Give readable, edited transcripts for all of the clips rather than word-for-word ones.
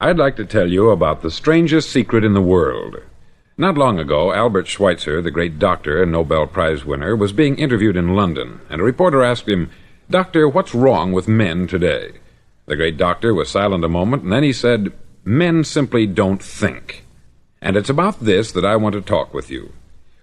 I'd like to tell you about the strangest secret in the world. Not long ago, Albert Schweitzer, the great doctor and Nobel Prize winner, was being interviewed in London, and a reporter asked him, "Doctor, what's wrong with men today?" The great doctor was silent a moment, and then he said, "Men simply don't think." And it's about this that I want to talk with you.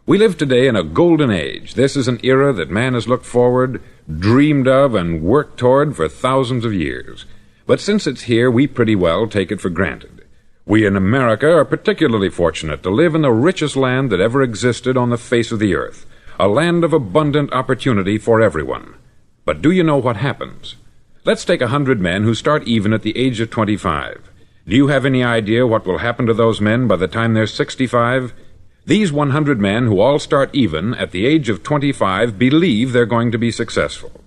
We live today in a golden age. This is an era that man has looked forward, dreamed of, and worked toward for thousands of years. But since it's here, we pretty well take it for granted. We in America are particularly fortunate to live in the richest land that ever existed on the face of the earth, a land of abundant opportunity for everyone. But do you know what happens? Let's take 100 men who start even at the age of 25. Do you have any idea what will happen to those men by the time they're 65? These 100 men who all start even at the age of 25 believe they're going to be successful.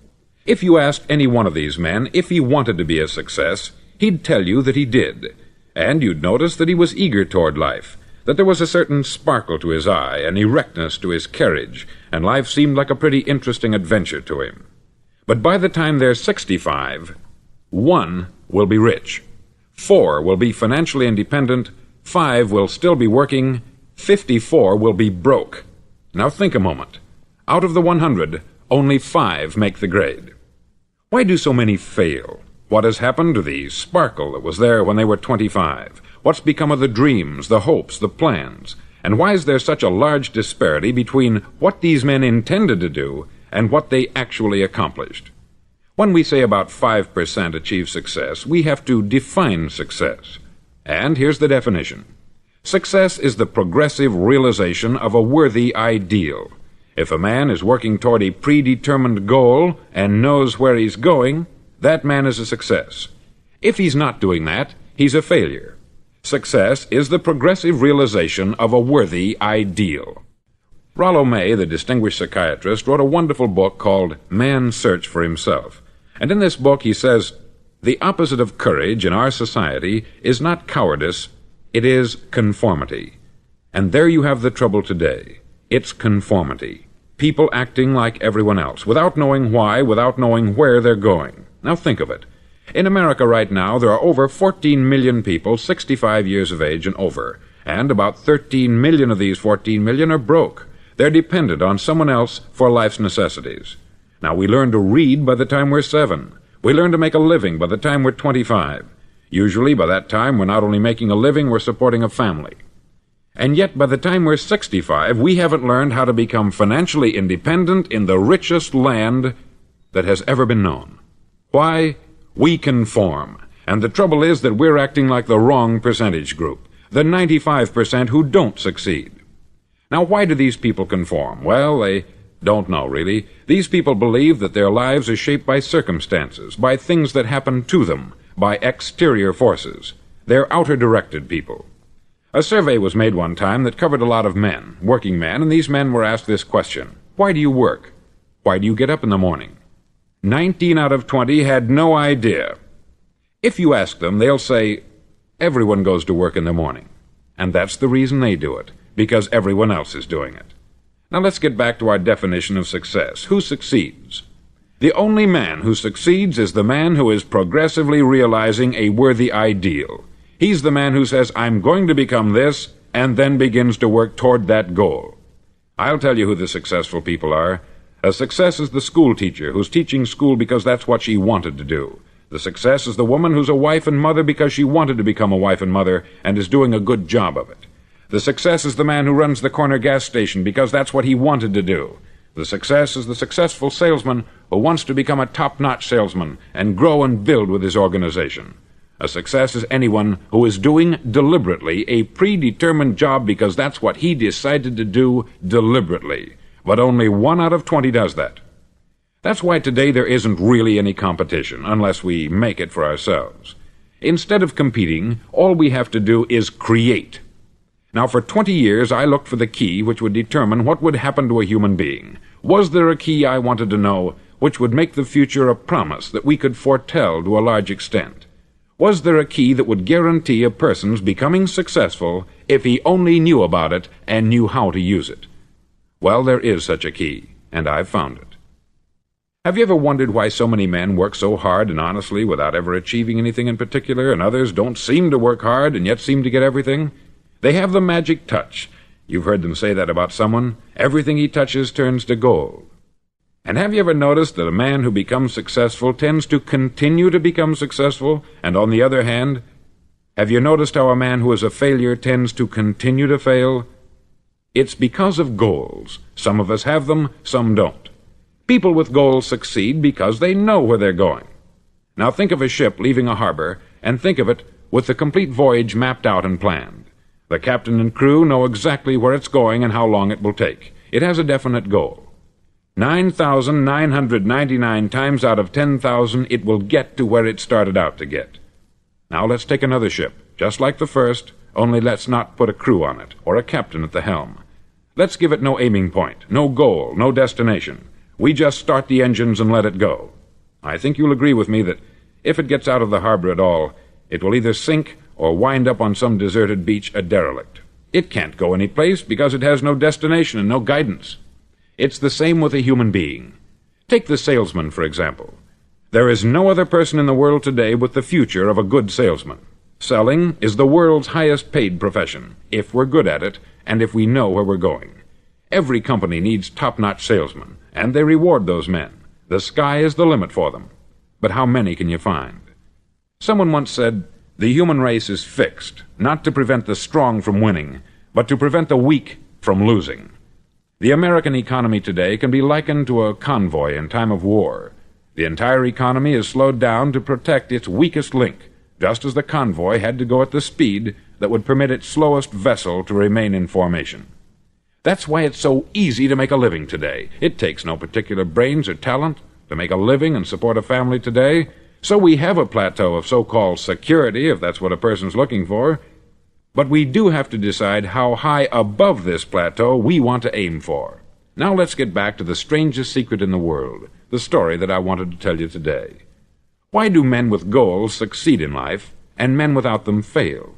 If you asked any one of these men if he wanted to be a success, he'd tell you that he did. And you'd notice that he was eager toward life, that there was a certain sparkle to his eye, an erectness to his carriage, and life seemed like a pretty interesting adventure to him. But by the time they're 65, 1 will be rich, 4 will be financially independent, 5 will still be working, 54 will be broke. Now think a moment. Out of the 100, only 5 make the grade. Why do so many fail? What has happened to the sparkle that was there when they were 25? What's become of the dreams, the hopes, the plans? And why is there such a large disparity between what these men intended to do and what they actually accomplished? When we say about 5% achieve success, we have to define success. And here's the definition. Success is the progressive realization of a worthy ideal. If a man is working toward a predetermined goal and knows where he's going, that man is a success. If he's not doing that, he's a failure. Success is the progressive realization of a worthy ideal. Rollo May, the distinguished psychiatrist, wrote a wonderful book called Man's Search for Himself. And in this book he says, "The opposite of courage in our society is not cowardice, it is conformity." And there you have the trouble today. It's conformity. People acting like everyone else, without knowing why, without knowing where they're going. Now think of it. In America right now, there are over 14 million people 65 years of age and over, and about 13 million of these 14 million are broke. They're dependent on someone else for life's necessities. Now, we learn to read by the time we're 7. We learn to make a living by the time we're 25. Usually, by that time, we're not only making a living, we're supporting a family. And yet, by the time we're 65, we haven't learned how to become financially independent in the richest land that has ever been known. Why? We conform. And the trouble is that we're acting like the wrong percentage group, the 95% who don't succeed. Now, why do these people conform? Well, they don't know, really. These people believe that their lives are shaped by circumstances, by things that happen to them, by exterior forces. They're outer-directed people. A survey was made one time that covered a lot of men, working men, and these men were asked this question: why do you work? Why do you get up in the morning? 19 out of 20 had no idea. If you ask them, they'll say, everyone goes to work in the morning. And that's the reason they do it, because everyone else is doing it. Now let's get back to our definition of success. Who succeeds? The only man who succeeds is the man who is progressively realizing a worthy ideal. He's the man who says, I'm going to become this, and then begins to work toward that goal. I'll tell you who the successful people are. A success is the school teacher who's teaching school because that's what she wanted to do. The success is the woman who's a wife and mother because she wanted to become a wife and mother and is doing a good job of it. The success is the man who runs the corner gas station because that's what he wanted to do. The success is the successful salesman who wants to become a top-notch salesman and grow and build with his organization. A success is anyone who is doing deliberately a predetermined job because that's what he decided to do deliberately. But only 1 out of 20 does that. That's why today there isn't really any competition, unless we make it for ourselves. Instead of competing, all we have to do is create. Now, for 20 years, I looked for the key which would determine what would happen to a human being. Was there a key, I wanted to know, which would make the future a promise that we could foretell to a large extent? Was there a key that would guarantee a person's becoming successful if he only knew about it and knew how to use it? Well, there is such a key, and I've found it. Have you ever wondered why so many men work so hard and honestly without ever achieving anything in particular, and others don't seem to work hard and yet seem to get everything? They have the magic touch. You've heard them say that about someone. Everything he touches turns to gold. And have you ever noticed that a man who becomes successful tends to continue to become successful, and on the other hand, have you noticed how a man who is a failure tends to continue to fail? It's because of goals. Some of us have them, some don't. People with goals succeed because they know where they're going. Now think of a ship leaving a harbor, and think of it with the complete voyage mapped out and planned. The captain and crew know exactly where it's going and how long it will take. It has a definite goal. 9,999 times out of 10,000 it will get to where it started out to get. Now let's take another ship, just like the first, only let's not put a crew on it, or a captain at the helm. Let's give it no aiming point, no goal, no destination. We just start the engines and let it go. I think you'll agree with me that if it gets out of the harbor at all, it will either sink or wind up on some deserted beach a derelict. It can't go any place because it has no destination and no guidance. It's the same with a human being. Take the salesman, for example. There is no other person in the world today with the future of a good salesman. Selling is the world's highest paid profession, if we're good at it and if we know where we're going. Every company needs top-notch salesmen, and they reward those men. The sky is the limit for them. But how many can you find? Someone once said, the human race is fixed, not to prevent the strong from winning, but to prevent the weak from losing. The American economy today can be likened to a convoy in time of war. The entire economy is slowed down to protect its weakest link, just as the convoy had to go at the speed that would permit its slowest vessel to remain in formation. That's why it's so easy to make a living today. It takes no particular brains or talent to make a living and support a family today. So we have a plateau of so-called security, if that's what a person's looking for. But we do have to decide how high above this plateau we want to aim for. Now let's get back to the strangest secret in the world, the story that I wanted to tell you today. Why do men with goals succeed in life, and men without them fail?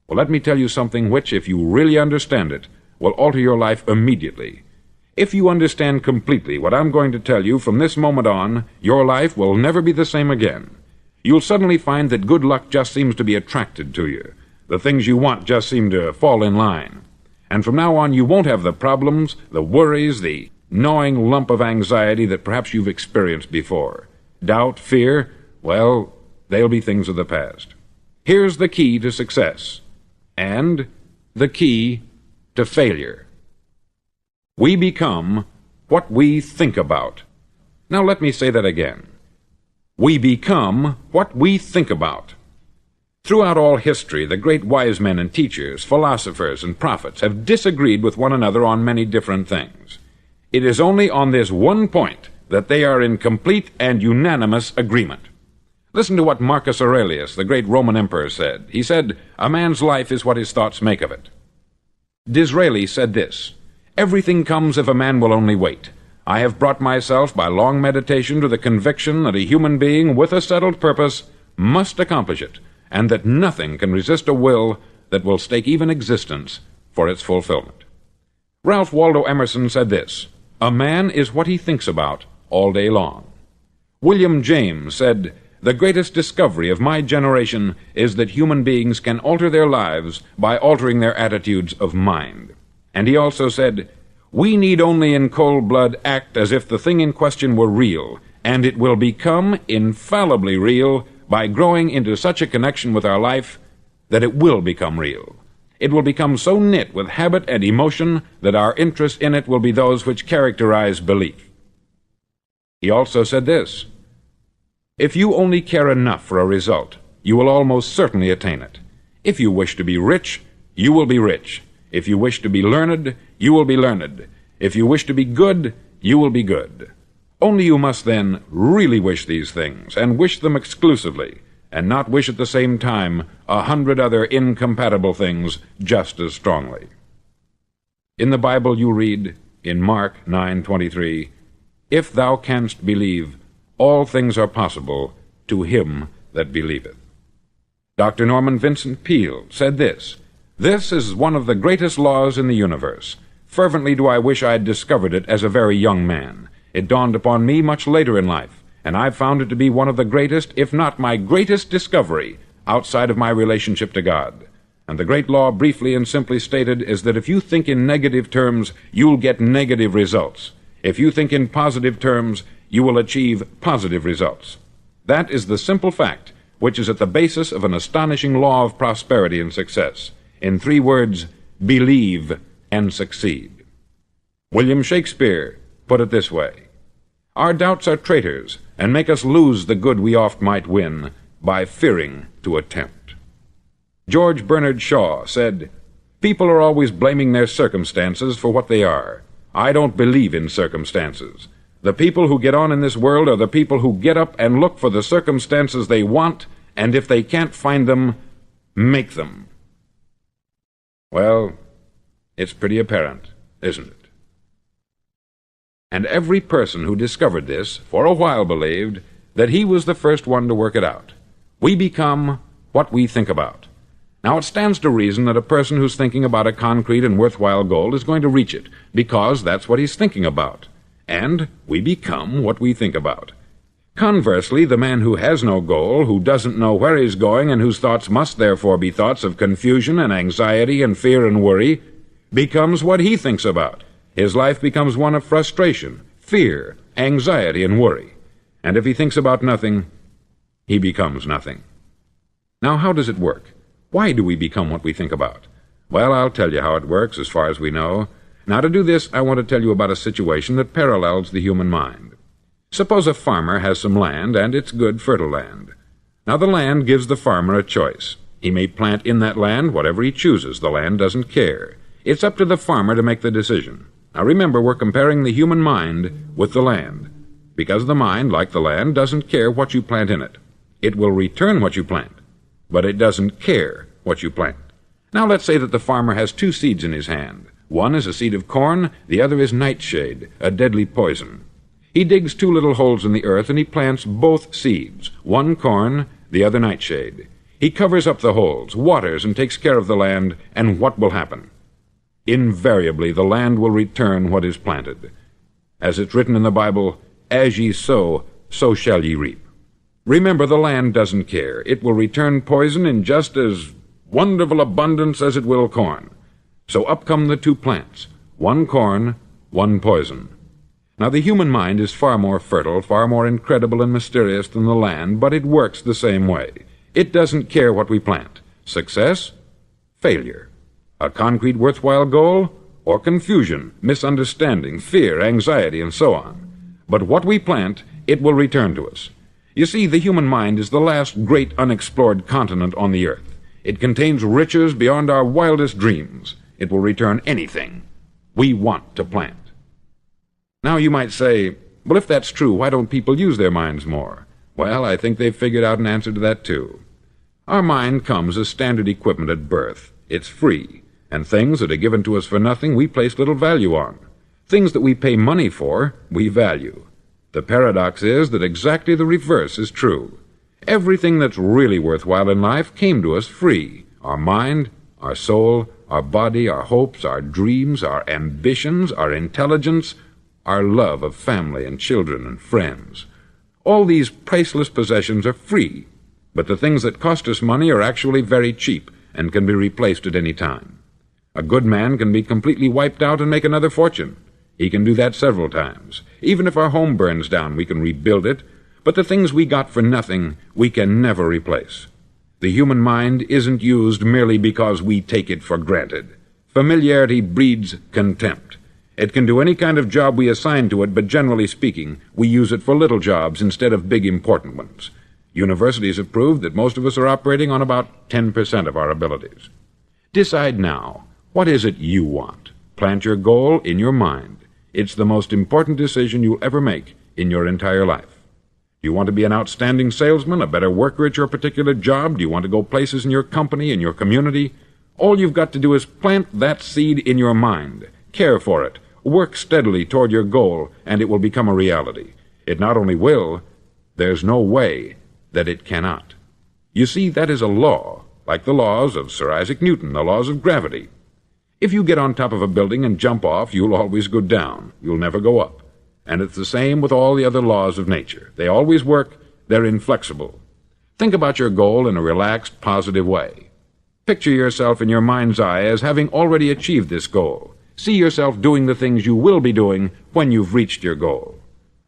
Well, let me tell you something which, if you really understand it, will alter your life immediately. If you understand completely what I'm going to tell you from this moment on, your life will never be the same again. You'll suddenly find that good luck just seems to be attracted to you. The things you want just seem to fall in line. And from now on, you won't have the problems, the worries, the gnawing lump of anxiety that perhaps you've experienced before. Doubt, fear, well, they'll be things of the past. Here's the key to success, and the key to failure. We become what we think about. Now let me say that again. We become what we think about. Throughout all history, the great wise men and teachers, philosophers and prophets have disagreed with one another on many different things. It is only on this one point that they are in complete and unanimous agreement. Listen to what Marcus Aurelius, the great Roman emperor, said. He said, "A man's life is what his thoughts make of it." Disraeli said this, "Everything comes if a man will only wait. I have brought myself by long meditation to the conviction that a human being with a settled purpose must accomplish it, and that nothing can resist a will that will stake even existence for its fulfillment." Ralph Waldo Emerson said this, "A man is what he thinks about all day long." William James said, "The greatest discovery of my generation is that human beings can alter their lives by altering their attitudes of mind." And he also said, "We need only in cold blood act as if the thing in question were real, and it will become infallibly real by growing into such a connection with our life that it will become real. It will become so knit with habit and emotion that our interest in it will be those which characterize belief." He also said this, "If you only care enough for a result, you will almost certainly attain it. If you wish to be rich, you will be rich. If you wish to be learned, you will be learned. If you wish to be good, you will be good. Only you must then really wish these things, and wish them exclusively, and not wish at the same time 100 other incompatible things just as strongly." In the Bible you read, in Mark 9:23, "If thou canst believe, all things are possible to him that believeth." Dr. Norman Vincent Peale said this, "This is one of the greatest laws in the universe. Fervently do I wish I had discovered it as a very young man. It dawned upon me much later in life, and I've found it to be one of the greatest, if not my greatest discovery, outside of my relationship to God. And the great law, briefly and simply stated, is that if you think in negative terms, you'll get negative results. If you think in positive terms, you will achieve positive results. That is the simple fact which is at the basis of an astonishing law of prosperity and success. In 3 words, believe and succeed. William Shakespeare put it this way: "Our doubts are traitors, and make us lose the good we oft might win, by fearing to attempt." George Bernard Shaw said, "People are always blaming their circumstances for what they are. I don't believe in circumstances. The people who get on in this world are the people who get up and look for the circumstances they want, and if they can't find them, make them." Well, it's pretty apparent, isn't it? And every person who discovered this for a while believed that he was the first one to work it out. We become what we think about. Now, it stands to reason that a person who's thinking about a concrete and worthwhile goal is going to reach it, because that's what he's thinking about. And we become what we think about. Conversely, the man who has no goal, who doesn't know where he's going, and whose thoughts must therefore be thoughts of confusion and anxiety and fear and worry, becomes what he thinks about. His life becomes one of frustration, fear, anxiety, and worry. And if he thinks about nothing, he becomes nothing. Now, how does it work? Why do we become what we think about? Well, I'll tell you how it works as far as we know. Now, to do this, I want to tell you about a situation that parallels the human mind. Suppose a farmer has some land, and it's good, fertile land. Now, the land gives the farmer a choice. He may plant in that land whatever he chooses. The land doesn't care. It's up to the farmer to make the decision. Now, remember, we're comparing the human mind with the land, because the mind, like the land, doesn't care what you plant in it. It will return what you plant, but it doesn't care what you plant. Now, let's say that the farmer has 2 seeds in his hand. One is a seed of corn, the other is nightshade, a deadly poison. He digs 2 little holes in the earth, and he plants both seeds, one corn, the other nightshade. He covers up the holes, waters, and takes care of the land, and what will happen? Invariably, the land will return what is planted. As it's written in the Bible, "As ye sow, so shall ye reap." Remember, the land doesn't care. It will return poison in just as wonderful abundance as it will corn. So up come the 2 plants, one corn, one poison. Now, the human mind is far more fertile, far more incredible and mysterious than the land, but it works the same way. It doesn't care what we plant. Success, failure. A concrete, worthwhile goal, or confusion, misunderstanding, fear, anxiety, and so on. But what we plant, it will return to us. You see, the human mind is the last great unexplored continent on the earth. It contains riches beyond our wildest dreams. It will return anything we want to plant. Now, you might say, well, if that's true, why don't people use their minds more? Well, I think they've figured out an answer to that, too. Our mind comes as standard equipment at birth. It's free, and things that are given to us for nothing we place little value on. Things that we pay money for, we value. The paradox is that exactly the reverse is true. Everything that's really worthwhile in life came to us free. Our mind, our soul, our body, our hopes, our dreams, our ambitions, our intelligence, our love of family and children and friends. All these priceless possessions are free, but the things that cost us money are actually very cheap and can be replaced at any time. A good man can be completely wiped out and make another fortune. He can do that several times. Even if our home burns down, we can rebuild it, but the things we got for nothing, we can never replace. The human mind isn't used merely because we take it for granted. Familiarity breeds contempt. It can do any kind of job we assign to it, but generally speaking, we use it for little jobs instead of big, important ones. Universities have proved that most of us are operating on about 10% of our abilities. Decide now, what is it you want? Plant your goal in your mind. It's the most important decision you'll ever make in your entire life. Do you want to be an outstanding salesman, a better worker at your particular job? Do you want to go places in your company, in your community? All you've got to do is plant that seed in your mind. Care for it. Work steadily toward your goal, and it will become a reality. It not only will, there's no way that it cannot. You see, that is a law, like the laws of Sir Isaac Newton, the laws of gravity. If you get on top of a building and jump off, you'll always go down. You'll never go up. And it's the same with all the other laws of nature. They always work. They're inflexible. Think about your goal in a relaxed, positive way. Picture yourself in your mind's eye as having already achieved this goal. See yourself doing the things you will be doing when you've reached your goal.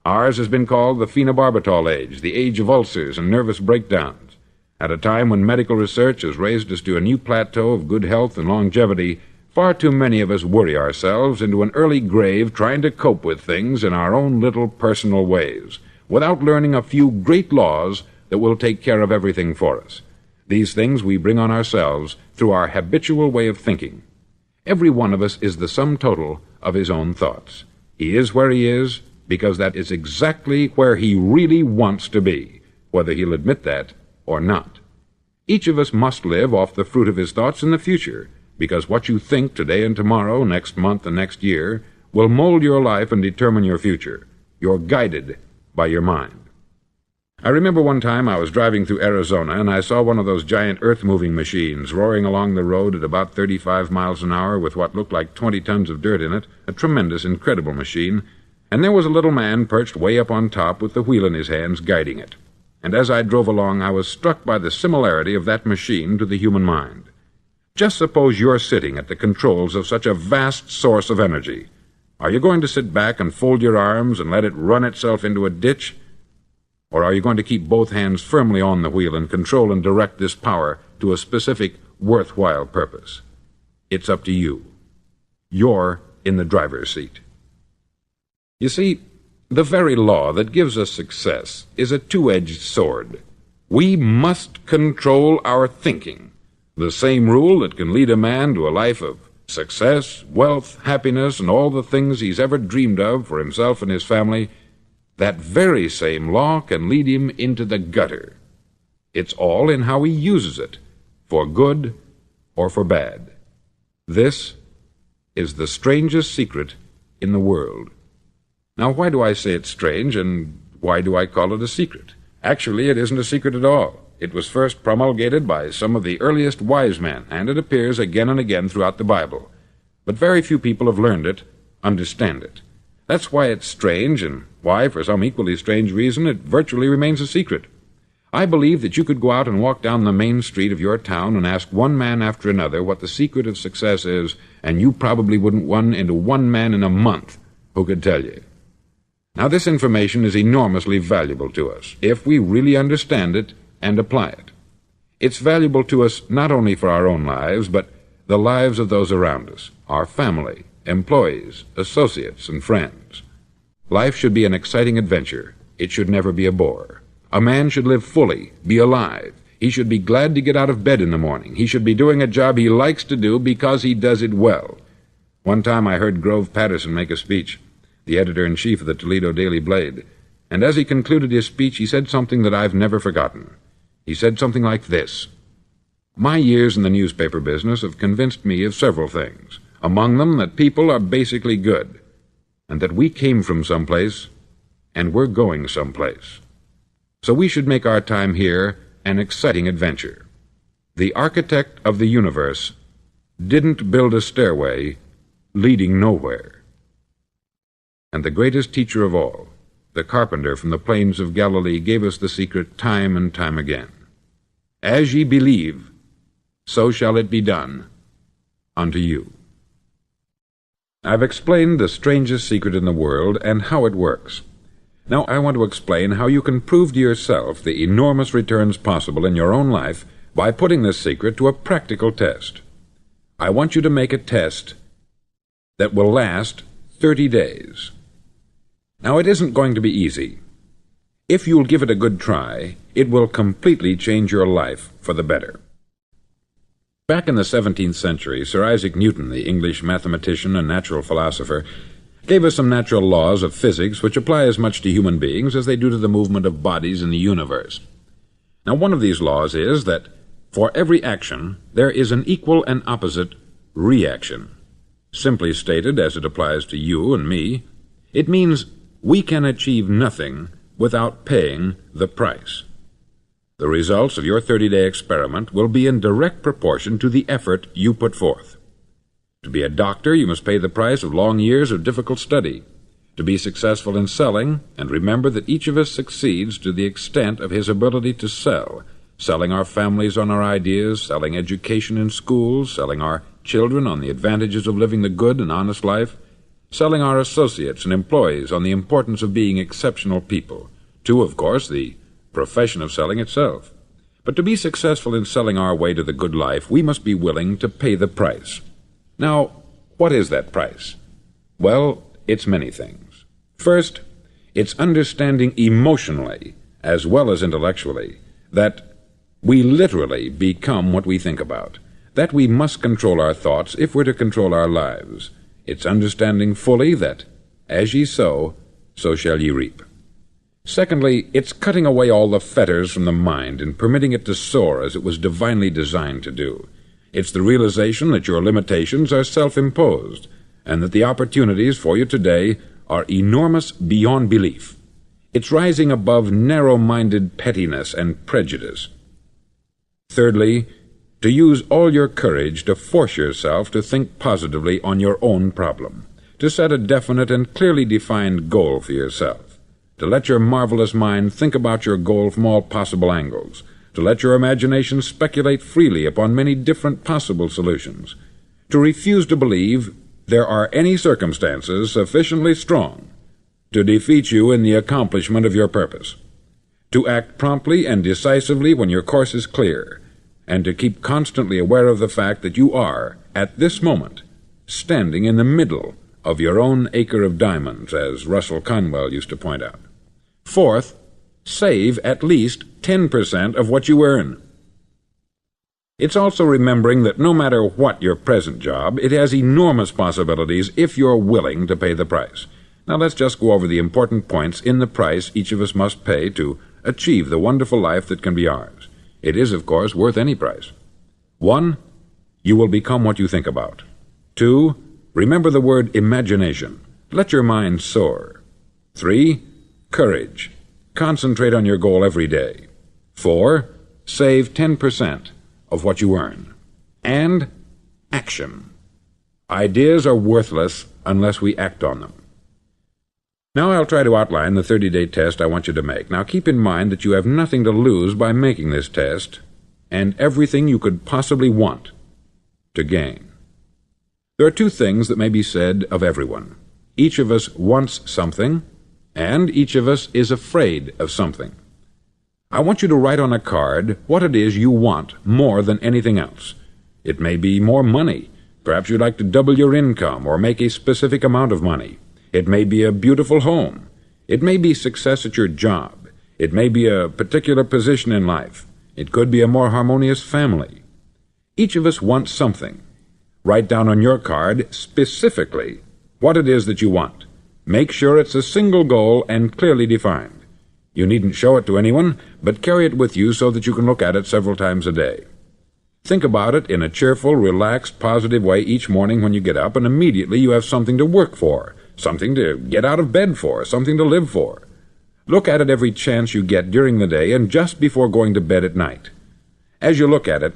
Ours has been called the phenobarbital age, the age of ulcers and nervous breakdowns. At a time when medical research has raised us to a new plateau of good health and longevity, far too many of us worry ourselves into an early grave trying to cope with things in our own little personal ways, without learning a few great laws that will take care of everything for us. These things we bring on ourselves through our habitual way of thinking. Every one of us is the sum total of his own thoughts. He is where he is because that is exactly where he really wants to be, whether he'll admit that or not. Each of us must live off the fruit of his thoughts in the future, because what you think today and tomorrow, next month and next year, will mold your life and determine your future. You're guided by your mind. I remember one time I was driving through Arizona and I saw one of those giant earth-moving machines roaring along the road at about 35 miles an hour with what looked like 20 tons of dirt in it, a tremendous, incredible machine, and there was a little man perched way up on top with the wheel in his hands guiding it. And as I drove along, I was struck by the similarity of that machine to the human mind. Just suppose you're sitting at the controls of such a vast source of energy. Are you going to sit back and fold your arms and let it run itself into a ditch? Or are you going to keep both hands firmly on the wheel and control and direct this power to a specific, worthwhile purpose? It's up to you. You're in the driver's seat. You see, the very law that gives us success is a two-edged sword. We must control our thinking. The same rule that can lead a man to a life of success, wealth, happiness, and all the things he's ever dreamed of for himself and his family, that very same law can lead him into the gutter. It's all in how he uses it, for good or for bad. This is the strangest secret in the world. Now, why do I say it's strange, and why do I call it a secret? Actually, it isn't a secret at all. It was first promulgated by some of the earliest wise men, and it appears again and again throughout the Bible. But very few people have learned it, understand it. That's why it's strange, and why, for some equally strange reason, it virtually remains a secret. I believe that you could go out and walk down the main street of your town and ask one man after another what the secret of success is, and you probably wouldn't run into one man in a month who could tell you. Now, this information is enormously valuable to us, if we really understand it and apply it. It's valuable to us not only for our own lives, but the lives of those around us, our family, employees, associates, and friends. Life should be an exciting adventure. It should never be a bore. A man should live fully, be alive. He should be glad to get out of bed in the morning. He should be doing a job he likes to do because he does it well. One time I heard Grove Patterson make a speech, the editor-in-chief of the Toledo Daily Blade, and as he concluded his speech, he said something that I've never forgotten. He said something like this: "My years in the newspaper business have convinced me of several things, among them that people are basically good, and that we came from someplace, and we're going someplace. So we should make our time here an exciting adventure. The architect of the universe didn't build a stairway leading nowhere." And the greatest teacher of all, the carpenter from the plains of Galilee, gave us the secret time and time again. "As ye believe, so shall it be done unto you." I've explained the strangest secret in the world and how it works. Now I want to explain how you can prove to yourself the enormous returns possible in your own life by putting this secret to a practical test. I want you to make a test that will last 30 days. Now, it isn't going to be easy. If you'll give it a good try, it will completely change your life for the better. Back in the 17th century, Sir Isaac Newton, the English mathematician and natural philosopher, gave us some natural laws of physics which apply as much to human beings as they do to the movement of bodies in the universe. Now, one of these laws is that for every action, there is an equal and opposite reaction. Simply stated, as it applies to you and me, it means we can achieve nothing without paying the price. The results of your 30-day experiment will be in direct proportion to the effort you put forth. To be a doctor, you must pay the price of long years of difficult study. to be successful in selling, and remember that each of us succeeds to the extent of his ability to sell, selling our families on our ideas, selling education in schools, selling our children on the advantages of living the good and honest life, selling our associates and employees on the importance of being exceptional people, to, of course, the profession of selling itself. But to be successful in selling our way to the good life, we must be willing to pay the price. Now, what is that price? Well, it's many things. First, it's understanding emotionally, as well as intellectually, that we literally become what we think about, that we must control our thoughts if we're to control our lives. It's understanding fully that, as ye sow, so shall ye reap. Secondly, it's cutting away all the fetters from the mind and permitting it to soar as it was divinely designed to do. It's the realization that your limitations are self-imposed, and that the opportunities for you today are enormous beyond belief. It's rising above narrow-minded pettiness and prejudice. Thirdly, to use all your courage to force yourself to think positively on your own problem, to set a definite and clearly defined goal for yourself, to let your marvelous mind think about your goal from all possible angles, to let your imagination speculate freely upon many different possible solutions, to refuse to believe there are any circumstances sufficiently strong to defeat you in the accomplishment of your purpose, to act promptly and decisively when your course is clear, and to keep constantly aware of the fact that you are, at this moment, standing in the middle of your own acre of diamonds, as Russell Conwell used to point out. Fourth, save at least 10% of what you earn. It's also remembering that no matter what your present job, it has enormous possibilities if you're willing to pay the price. Now let's just go over the important points in the price each of us must pay to achieve the wonderful life that can be ours. It is, of course, worth any price. 1. You will become what you think about. 2. Remember the word imagination. Let your mind soar. 3. Courage. Concentrate on your goal every day. 4. Save 10% of what you earn. And action. Ideas are worthless unless we act on them. Now I'll try to outline the 30-day test I want you to make. Now keep in mind that you have nothing to lose by making this test, and everything you could possibly want to gain. There are two things that may be said of everyone. Each of us wants something, and each of us is afraid of something. I want you to write on a card what it is you want more than anything else. It may be more money. Perhaps you'd like to double your income or make a specific amount of money. It may be a beautiful home. It may be success at your job. It may be a particular position in life. It could be a more harmonious family. Each of us wants something. Write down on your card specifically what it is that you want. Make sure it's a single goal and clearly defined. You needn't show it to anyone, but carry it with you so that you can look at it several times a day. Think about it in a cheerful, relaxed, positive way each morning when you get up, and immediately you have something to work for, something to get out of bed for, something to live for. Look at it every chance you get during the day and just before going to bed at night. As you look at it,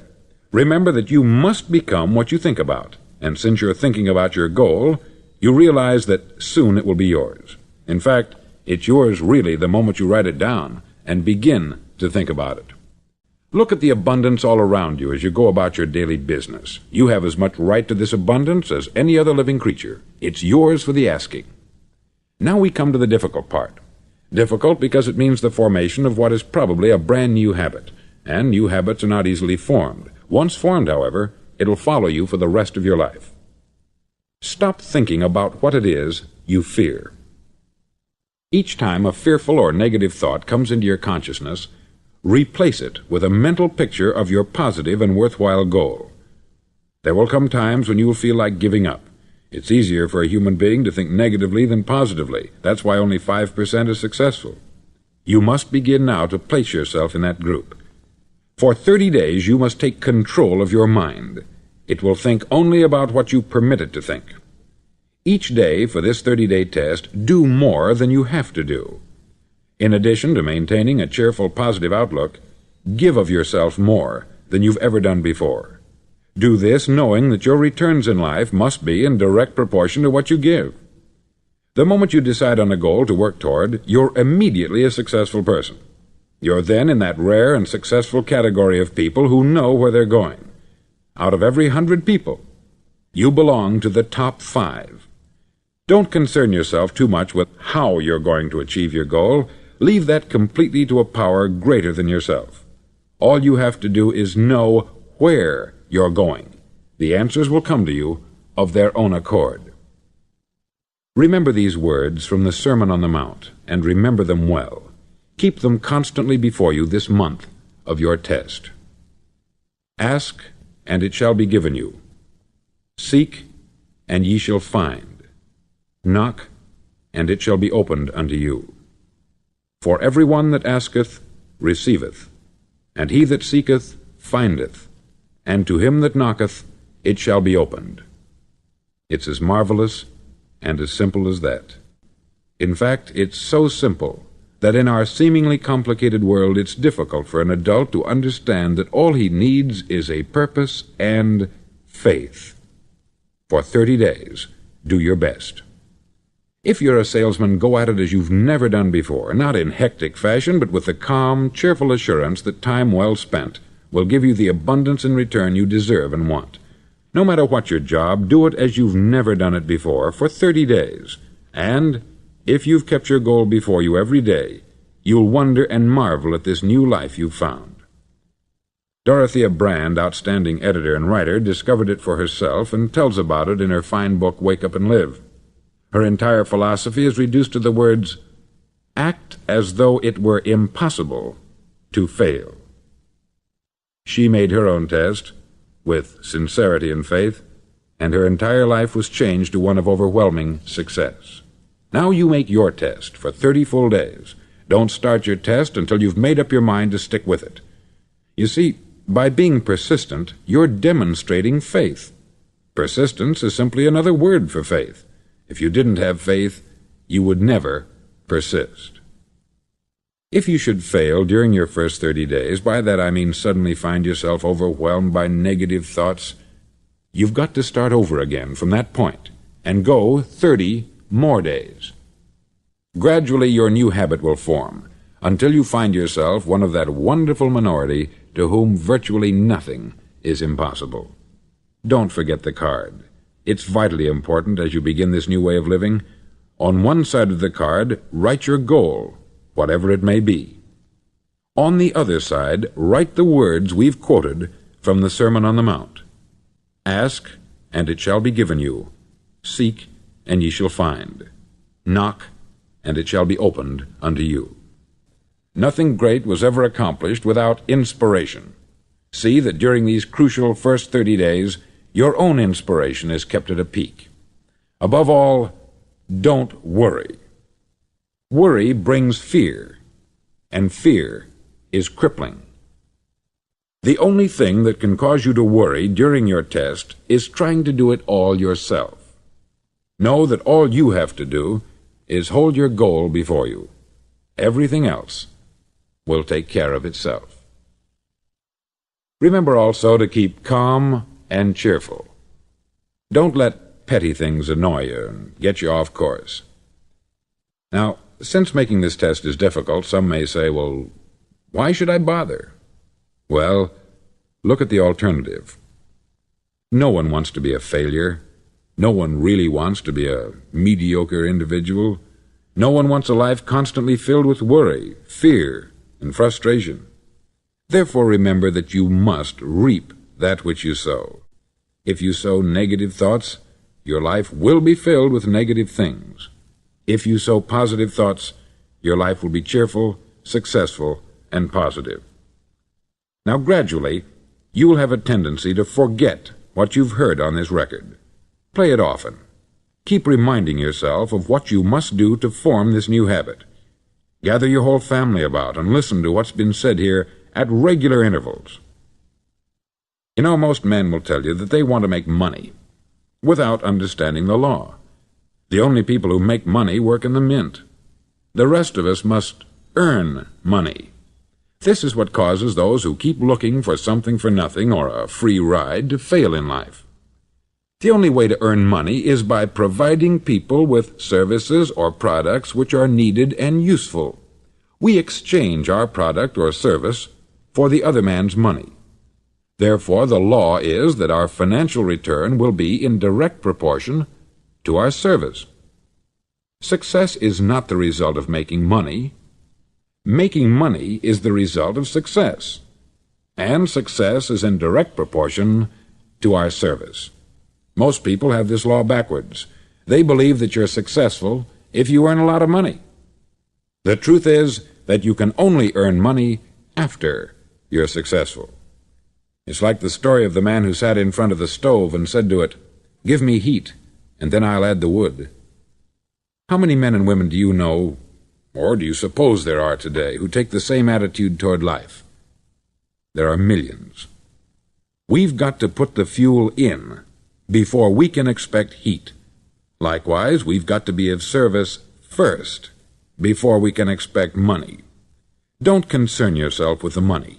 remember that you must become what you think about, and since you're thinking about your goal, you realize that soon it will be yours. In fact, it's yours really the moment you write it down and begin to think about it. Look at the abundance all around you as you go about your daily business. You have as much right to this abundance as any other living creature. It's yours for the asking. Now we come to the difficult part. Difficult because it means the formation of what is probably a brand new habit, and new habits are not easily formed. Once formed, however, it'll follow you for the rest of your life. Stop thinking about what it is you fear. Each time a fearful or negative thought comes into your consciousness, replace it with a mental picture of your positive and worthwhile goal. There will come times when you will feel like giving up. It's easier for a human being to think negatively than positively. That's why only 5% is successful. You must begin now to place yourself in that group. For 30 days you must take control of your mind. It will think only about what you permit it to think. Each day for this 30-day test, do more than you have to do. In addition to maintaining a cheerful, positive outlook, give of yourself more than you've ever done before. Do this knowing that your returns in life must be in direct proportion to what you give. The moment you decide on a goal to work toward, you're immediately a successful person. You're then in that rare and successful category of people who know where they're going. Out of every 100 people, you belong to the top 5. Don't concern yourself too much with how you're going to achieve your goal. Leave that completely to a power greater than yourself. All you have to do is know where you're going. The answers will come to you of their own accord. Remember these words from the Sermon on the Mount, and remember them well. Keep them constantly before you this month of your test. Ask, and it shall be given you. Seek, and ye shall find. Knock, and it shall be opened unto you. For every one that asketh receiveth, and he that seeketh findeth, and to him that knocketh it shall be opened. It's as marvelous and as simple as that. In fact, it's so simple that in our seemingly complicated world it's difficult for an adult to understand that all he needs is a purpose and faith. For 30 days, do your best. If you're a salesman, go at it as you've never done before, not in hectic fashion, but with the calm, cheerful assurance that time well spent will give you the abundance in return you deserve and want. No matter what your job, do it as you've never done it before for 30 days. And if you've kept your goal before you every day, you'll wonder and marvel at this new life you've found. Dorothea Brand, outstanding editor and writer, discovered it for herself and tells about it in her fine book, Wake Up and Live. Her entire philosophy is reduced to the words, act as though it were impossible to fail. She made her own test with sincerity and faith, and her entire life was changed to one of overwhelming success. Now you make your test for 30 full days. Don't start your test until you've made up your mind to stick with it. You see, by being persistent, you're demonstrating faith. Persistence is simply another word for faith. If you didn't have faith, you would never persist. If you should fail during your first 30 days, by that I mean suddenly find yourself overwhelmed by negative thoughts, you've got to start over again from that point and go 30 more days. Gradually your new habit will form until you find yourself one of that wonderful minority to whom virtually nothing is impossible. Don't forget the card. It's vitally important as you begin this new way of living. On one side of the card, write your goal, whatever it may be. On the other side, write the words we've quoted from the Sermon on the Mount. Ask, and it shall be given you. Seek, and ye shall find. Knock, and it shall be opened unto you. Nothing great was ever accomplished without inspiration. See that during these crucial first 30 days, your own inspiration is kept at a peak. Above all, don't worry. Worry brings fear, and fear is crippling. The only thing that can cause you to worry during your test is trying to do it all yourself. Know that all you have to do is hold your goal before you. Everything else will take care of itself. Remember also to keep calm and cheerful. Don't let petty things annoy you and get you off course. Now, since making this test is difficult, some may say, well, why should I bother? Well, look at the alternative. No one wants to be a failure. No one really wants to be a mediocre individual. No one wants a life constantly filled with worry, fear, and frustration. Therefore, remember that you must reap that which you sow. If you sow negative thoughts, your life will be filled with negative things. If you sow positive thoughts, your life will be cheerful, successful, and positive. Now, gradually, you will have a tendency to forget what you've heard on this record. Play it often. Keep reminding yourself of what you must do to form this new habit. Gather your whole family about and listen to what's been said here at regular intervals. You know, most men will tell you that they want to make money without understanding the law. The only people who make money work in the mint. The rest of us must earn money. This is what causes those who keep looking for something for nothing or a free ride to fail in life. The only way to earn money is by providing people with services or products which are needed and useful. We exchange our product or service for the other man's money. Therefore, the law is that our financial return will be in direct proportion to our service. Success is not the result of making money. Making money is the result of success, and success is in direct proportion to our service. Most people have this law backwards. They believe that you're successful if you earn a lot of money. The truth is that you can only earn money after you're successful. It's like the story of the man who sat in front of the stove and said to it, "Give me heat, and then I'll add the wood." How many men and women do you know, or do you suppose there are today, who take the same attitude toward life? There are millions. We've got to put the fuel in before we can expect heat. Likewise, we've got to be of service first before we can expect money. Don't concern yourself with the money.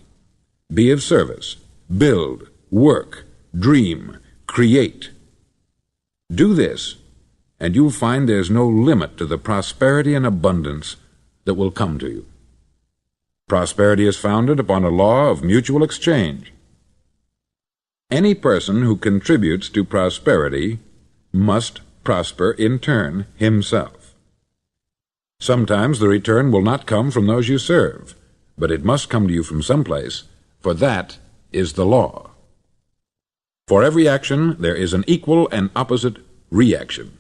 Be of service. Build, work, dream, create. Do this, and you'll find there's no limit to the prosperity and abundance that will come to you. Prosperity is founded upon a law of mutual exchange. Any person who contributes to prosperity must prosper in turn himself. Sometimes the return will not come from those you serve, but it must come to you from someplace, for that is the law. For every action there is an equal and opposite reaction.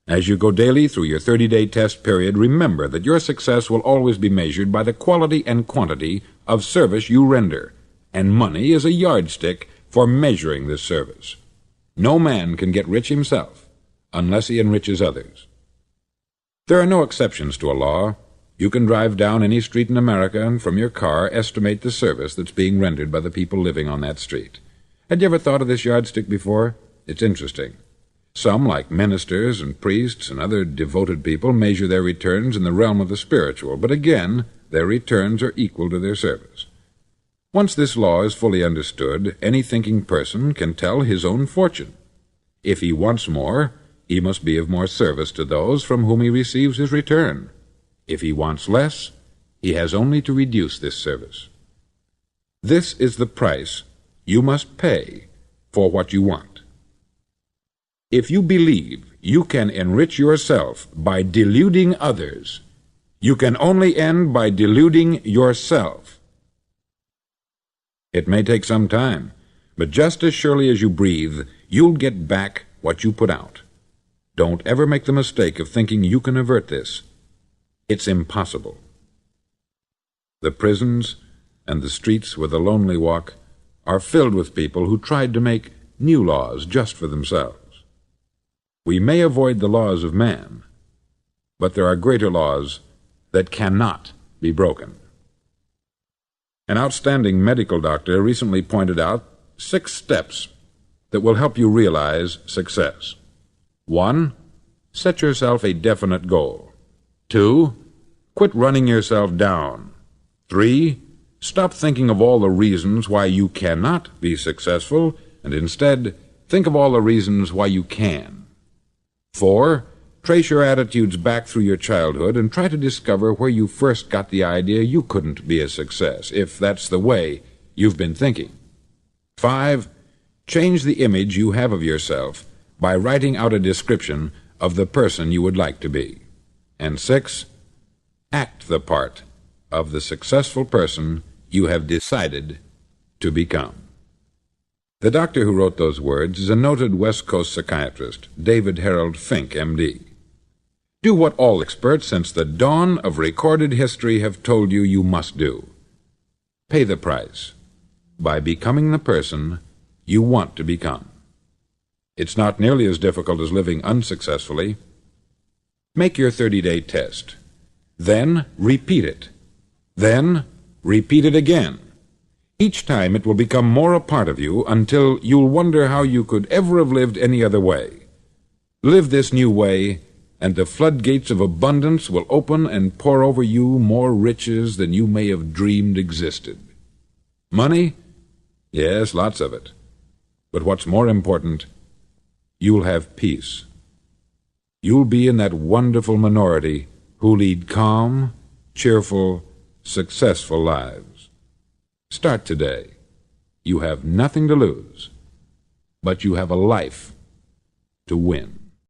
As you go daily through your 30-day test period, remember that your success will always be measured by the quality and quantity of service you render, and money is a yardstick for measuring this service. No man can get rich himself unless he enriches others. There are no exceptions to a law. You can drive down any street in America and from your car estimate the service that's being rendered by the people living on that street. Had you ever thought of this yardstick before? It's interesting. Some, like ministers and priests and other devoted people, measure their returns in the realm of the spiritual, but again, their returns are equal to their service. Once this law is fully understood, any thinking person can tell his own fortune. If he wants more, he must be of more service to those from whom he receives his return. If he wants less, he has only to reduce this service. This is the price you must pay for what you want. If you believe you can enrich yourself by deluding others, you can only end by deluding yourself. It may take some time, but just as surely as you breathe, you'll get back what you put out. Don't ever make the mistake of thinking you can avert this. It's impossible. The prisons and the streets where the lonely walk are filled with people who tried to make new laws just for themselves. We may avoid the laws of man, but there are greater laws that cannot be broken. An outstanding medical doctor recently pointed out 6 steps that will help you realize success. 1. Set yourself a definite goal. 2. Quit running yourself down. 3. Stop thinking of all the reasons why you cannot be successful, and instead think of all the reasons why you can. 4. Trace your attitudes back through your childhood and try to discover where you first got the idea you couldn't be a success, if that's the way you've been thinking. 5. Change the image you have of yourself by writing out a description of the person you would like to be. And 6. Act the part of the successful person you have decided to become. The doctor who wrote those words is a noted West Coast psychiatrist, David Harold Fink, M.D. Do what all experts since the dawn of recorded history have told you you must do. Pay the price by becoming the person you want to become. It's not nearly as difficult as living unsuccessfully. Make your 30-day test. Then repeat it. Then repeat it again. Each time it will become more a part of you until you'll wonder how you could ever have lived any other way. Live this new way, and the floodgates of abundance will open and pour over you more riches than you may have dreamed existed. Money? Yes, lots of it. But what's more important, you'll have peace. You'll be in that wonderful minority who lead calm, cheerful, successful lives. Start today. You have nothing to lose, but you have a life to win.